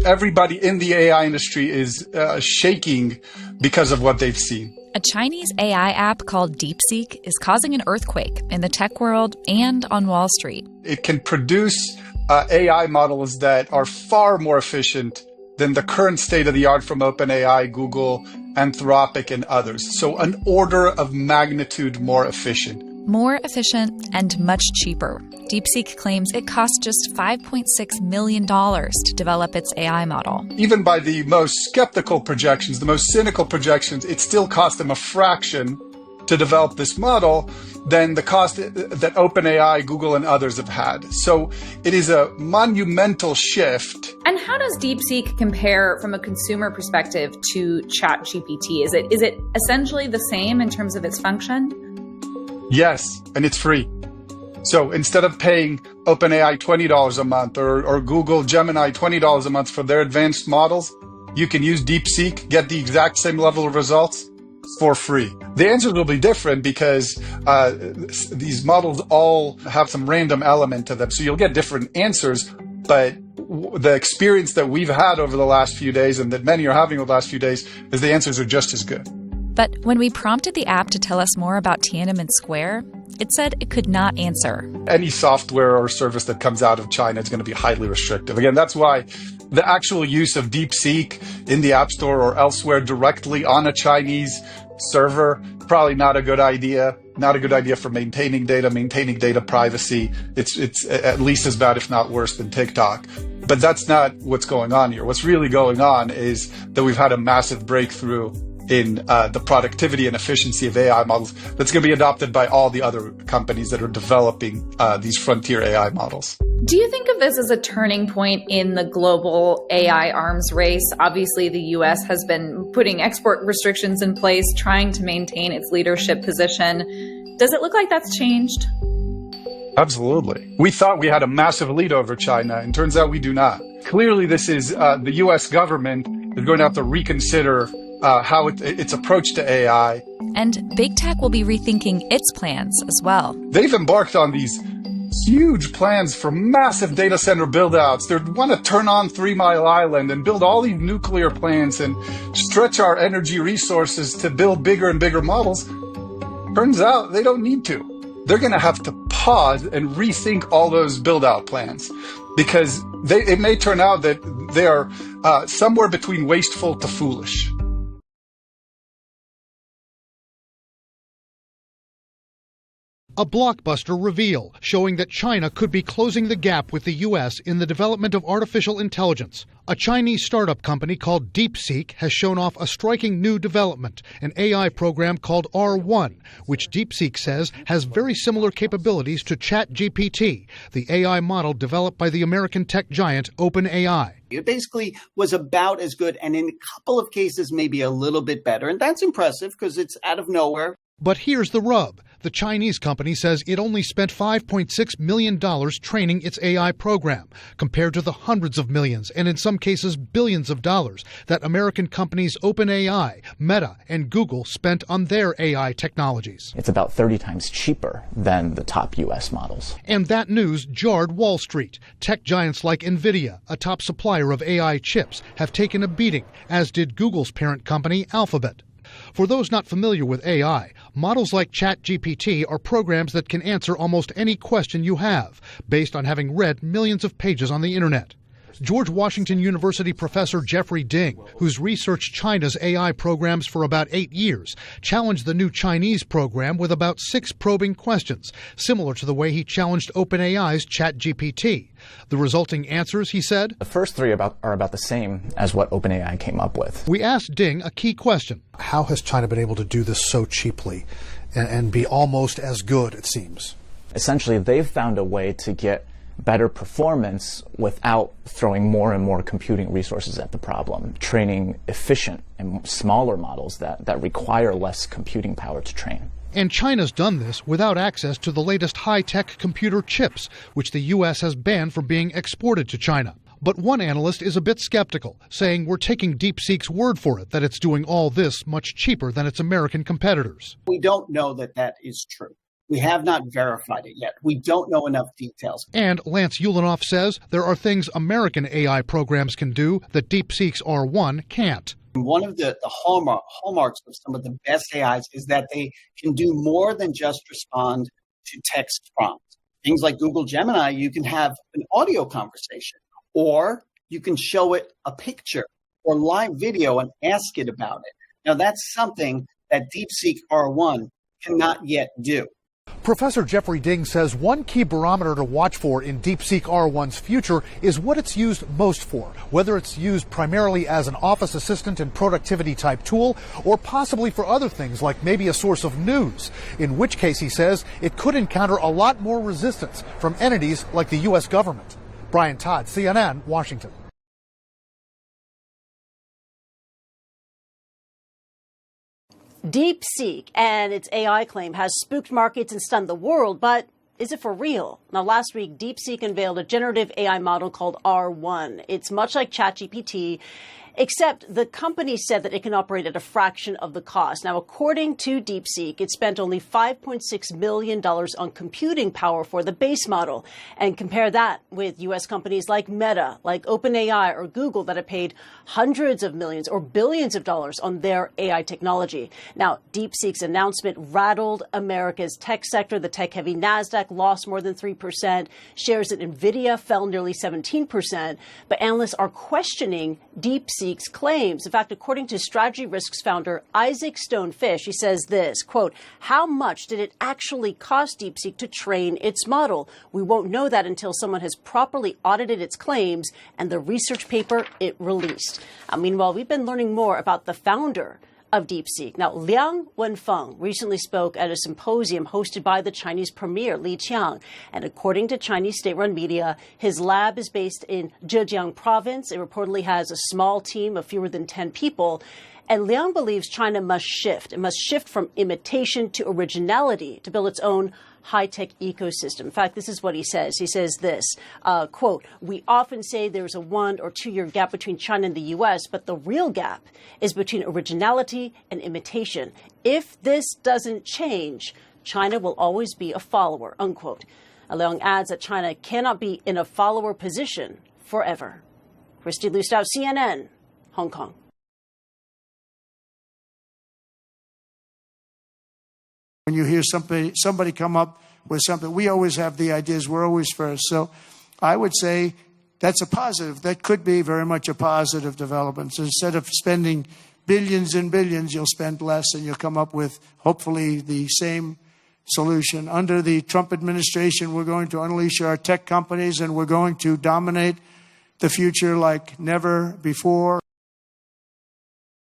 Everybody in the AI industry is shaking because of what they've seen. A Chinese AI app called DeepSeek is causing an earthquake in the tech world and on Wall Street. It can produce AI models that are far more efficient than the current state-of-the-art from OpenAI, Google, Anthropic, and others. So an order of magnitude more efficient. More efficient and much cheaper. DeepSeek claims it costs just $5.6 million to develop its AI model. Even by the most skeptical projections, the most cynical projections, it still cost them a fraction to develop this model than the cost that OpenAI, Google, and others have had. So it is a monumental shift. And how does DeepSeek compare from a consumer perspective to ChatGPT? Is it essentially the same in terms of its function? Yes, and it's free. So instead of paying OpenAI $20 a month or Google Gemini $20 a month for their advanced models, you can use DeepSeek, get the exact same level of results for free. The answers will be different because these models all have some random element to them. So you'll get different answers, but the experience that we've had over the last few days and that many are having over the last few days is the answers are just as good. But when we prompted the app to tell us more about Tiananmen Square, it said it could not answer. Any software or service that comes out of China is going to be highly restrictive. Again, that's why the actual use of DeepSeek in the App Store or elsewhere directly on a Chinese server, probably not a good idea. Not a good idea for maintaining data privacy. It's at least as bad, if not worse, than TikTok. But that's not what's going on here. What's really going on is that we've had a massive breakthrough in the productivity and efficiency of AI models that's going to be adopted by all the other companies that are developing these frontier AI models. Do you think of this as a turning point in the global AI arms race? Obviously, the U.S. has been putting export restrictions in place, trying to maintain its leadership position. Does it look like that's changed? Absolutely. We thought we had a massive lead over China, and turns out we do not. Clearly, this is the U.S. government is going to have to reconsider how its approach to AI. And big tech will be rethinking its plans as well. They've embarked on these huge plans for massive data center build-outs. They want to turn on 3 Mile Island and build all these nuclear plants and stretch our energy resources to build bigger and bigger models. Turns out they don't need to. They're going to have to pause and rethink all those build-out plans because it may turn out that they are somewhere between wasteful to foolish. A blockbuster reveal showing that China could be closing the gap with the U.S. in the development of artificial intelligence. A Chinese startup company called DeepSeek has shown off a striking new development, an AI program called R1, which DeepSeek says has very similar capabilities to ChatGPT, the AI model developed by the American tech giant OpenAI. It basically was about as good, and in a couple of cases, maybe a little bit better. And that's impressive because it's out of nowhere. But here's the rub. The Chinese company says it only spent $5.6 million training its AI program, compared to the hundreds of millions, and in some cases billions of dollars, that American companies OpenAI, Meta, and Google spent on their AI technologies. It's about 30 times cheaper than the top U.S. models. And that news jarred Wall Street. Tech giants like NVIDIA, a top supplier of AI chips, have taken a beating, as did Google's parent company, Alphabet. For those not familiar with AI, models like ChatGPT are programs that can answer almost any question you have, based on having read millions of pages on the internet. George Washington University professor Jeffrey Ding, who's researched China's AI programs for about 8 years, challenged the new Chinese program with about 6 probing questions, similar to the way he challenged OpenAI's ChatGPT. The resulting answers, he said, the first 3 are about the same as what OpenAI came up with. We asked Ding a key question. How has China been able to do this so cheaply and be almost as good, it seems? Essentially, they've found a way to get better performance without throwing more and more computing resources at the problem, training efficient and smaller models that require less computing power to train. And China's done this without access to the latest high-tech computer chips, which the U.S. has banned from being exported to China. But one analyst is a bit skeptical, saying we're taking DeepSeek's word for it that it's doing all this much cheaper than its American competitors. We don't know that that is true. We have not verified it yet. We don't know enough details. And Lance Ulanoff says there are things American AI programs can do that DeepSeek's R1 can't. One of the hallmarks of some of the best AIs is that they can do more than just respond to text prompts. Things like Google Gemini, you can have an audio conversation, or you can show it a picture or live video and ask it about it. Now, that's something that DeepSeek R1 cannot yet do. Professor Jeffrey Ding says one key barometer to watch for in DeepSeek R1's future is what it's used most for, whether it's used primarily as an office assistant and productivity type tool, or possibly for other things like maybe a source of news, in which case he says it could encounter a lot more resistance from entities like the U.S. government. Brian Todd, CNN, Washington. DeepSeek and its AI claim has spooked markets and stunned the world, but is it for real? Now, last week, DeepSeek unveiled a generative AI model called R1. It's much like ChatGPT, except the company said that it can operate at a fraction of the cost. Now, according to DeepSeek, it spent only $5.6 million on computing power for the base model. And compare that with U.S. companies like Meta, like OpenAI or Google that have paid hundreds of millions or billions of dollars on their AI technology. Now, DeepSeek's announcement rattled America's tech sector. The tech-heavy NASDAQ lost more than 3%. Shares at NVIDIA fell nearly 17%. But analysts are questioning DeepSeek's claims. In fact, according to Strategy Risks founder Isaac Stonefish, he says this, quote, "How much did it actually cost DeepSeek to train its model? We won't know that until someone has properly audited its claims and the research paper it released." Meanwhile, we've been learning more about the founder of DeepSeek. Now, Liang Wenfeng recently spoke at a symposium hosted by the Chinese premier, Li Qiang. And according to Chinese state-run media, his lab is based in Zhejiang province. It reportedly has a small team of fewer than 10 people. And Liang believes China must shift. It must shift from imitation to originality to build its own high-tech ecosystem. In fact, this is what he says. He says this, quote, "We often say there's a 1 or 2 year gap between China and the U.S., but the real gap is between originality and imitation. If this doesn't change, China will always be a follower," unquote. Liang adds that China cannot be in a follower position forever. Christy Lustau, CNN, Hong Kong. When you hear somebody come up with something, we always have the ideas. We're always first. So I would say that's a positive. That could be very much a positive development. So instead of spending billions and billions, you'll spend less and you'll come up with, hopefully, the same solution. Under the Trump administration, we're going to unleash our tech companies and we're going to dominate the future like never before.